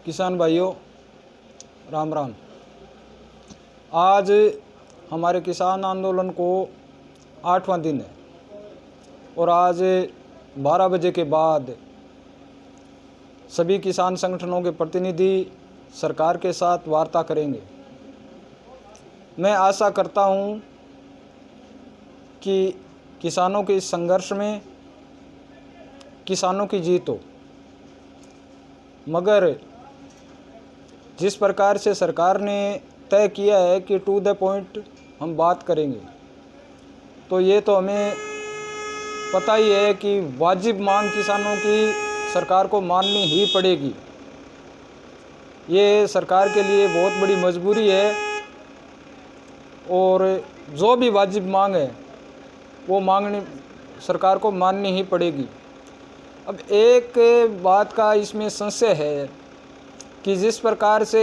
किसान भाइयों, राम राम। आज हमारे किसान आंदोलन को 8वां दिन है और आज 12 बजे के बाद सभी किसान संगठनों के प्रतिनिधि सरकार के साथ वार्ता करेंगे। मैं आशा करता हूं कि किसानों के इस संघर्ष में किसानों की जीत हो, मगर जिस प्रकार से सरकार ने तय किया है कि टू द पॉइंट हम बात करेंगे, तो ये तो हमें पता ही है कि वाजिब मांग किसानों की सरकार को माननी ही पड़ेगी। ये सरकार के लिए बहुत बड़ी मजबूरी है और जो भी वाजिब मांग है वो मांगनी सरकार को माननी ही पड़ेगी। अब एक बात का इसमें संशय है कि जिस प्रकार से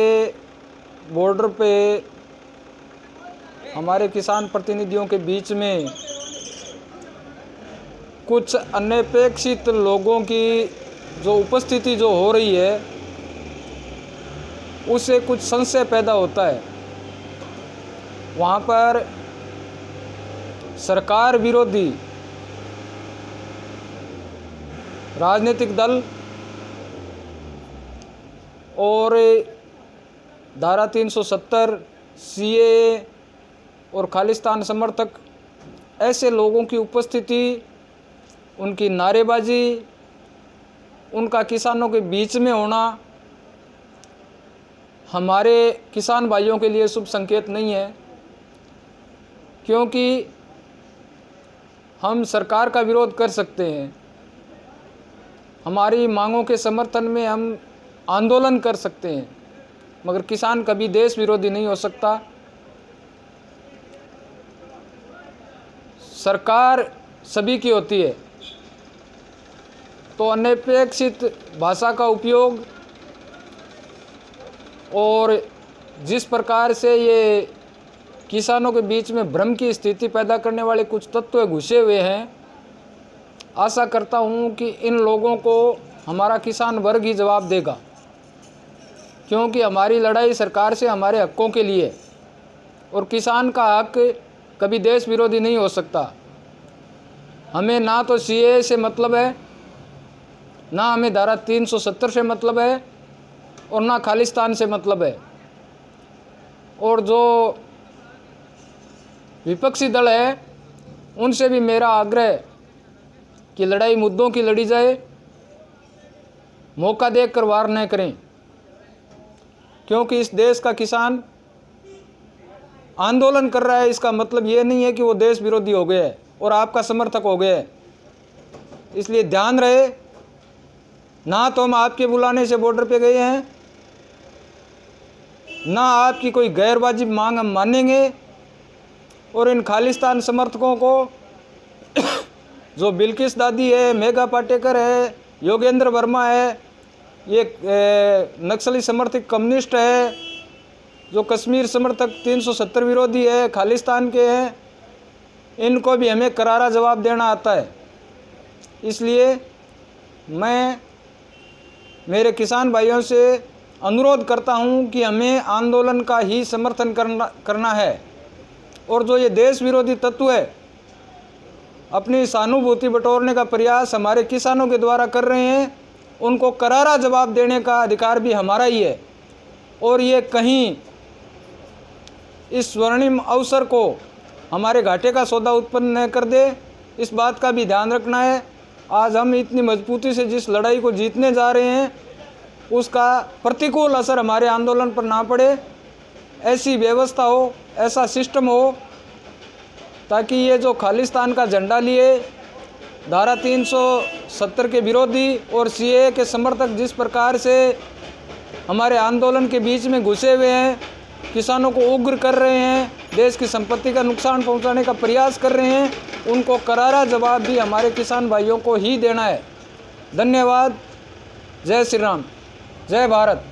बॉर्डर पे हमारे किसान प्रतिनिधियों के बीच में कुछ अनपेक्षित लोगों की जो उपस्थिति जो हो रही है, उससे कुछ संशय पैदा होता है। वहाँ पर सरकार विरोधी राजनीतिक दल और धारा 370 सीएए और खालिस्तान समर्थक, ऐसे लोगों की उपस्थिति, उनकी नारेबाजी, उनका किसानों के बीच में होना हमारे किसान भाइयों के लिए शुभ संकेत नहीं है, क्योंकि हम सरकार का विरोध कर सकते हैं, हमारी मांगों के समर्थन में हम आंदोलन कर सकते हैं, मगर किसान कभी देश विरोधी नहीं हो सकता। सरकार सभी की होती है, तो अनपेक्षित भाषा का उपयोग और जिस प्रकार से ये किसानों के बीच में भ्रम की स्थिति पैदा करने वाले कुछ तत्व घुसे हुए हैं, आशा करता हूं कि इन लोगों को हमारा किसान वर्ग ही जवाब देगा, क्योंकि हमारी लड़ाई सरकार से हमारे हकों के लिए, और किसान का हक कभी देश विरोधी नहीं हो सकता। हमें ना तो सीएए से मतलब है, ना हमें धारा 370 से मतलब है, और ना खालिस्तान से मतलब है। और जो विपक्षी दल है उनसे भी मेरा आग्रह कि लड़ाई मुद्दों की लड़ी जाए, मौका देखकर वार न करें, क्योंकि इस देश का किसान आंदोलन कर रहा है, इसका मतलब ये नहीं है कि वो देश विरोधी हो गया है और आपका समर्थक हो गया है। इसलिए ध्यान रहे, ना तो हम आपके बुलाने से बॉर्डर पे गए हैं, ना आपकी कोई गैर वाजिब मांग हम मानेंगे। और इन खालिस्तान समर्थकों को जो बिल्किस दादी है, मेघा पाटेकर है, योगेंद्र वर्मा है, ये नक्सली समर्थित कम्युनिस्ट है, जो कश्मीर समर्थक 370 विरोधी है, खालिस्तान के हैं, इनको भी हमें करारा जवाब देना आता है। इसलिए मैं मेरे किसान भाइयों से अनुरोध करता हूं कि हमें आंदोलन का ही समर्थन करना है, और जो ये देश विरोधी तत्व है अपनी सहानुभूति बटोरने का प्रयास हमारे किसानों के द्वारा कर रहे हैं, उनको करारा जवाब देने का अधिकार भी हमारा ही है। और ये कहीं इस स्वर्णिम अवसर को हमारे घाटे का सौदा उत्पन्न न कर दे, इस बात का भी ध्यान रखना है। आज हम इतनी मजबूती से जिस लड़ाई को जीतने जा रहे हैं, उसका प्रतिकूल असर हमारे आंदोलन पर ना पड़े, ऐसी व्यवस्था हो, ऐसा सिस्टम हो, ताकि ये जो खालिस्तान का झंडा लिए धारा 370 के विरोधी और सीएए के समर्थक जिस प्रकार से हमारे आंदोलन के बीच में घुसे हुए हैं, किसानों को उग्र कर रहे हैं, देश की संपत्ति का नुकसान पहुंचाने का प्रयास कर रहे हैं, उनको करारा जवाब भी हमारे किसान भाइयों को ही देना है। धन्यवाद। जय श्री राम, जय भारत।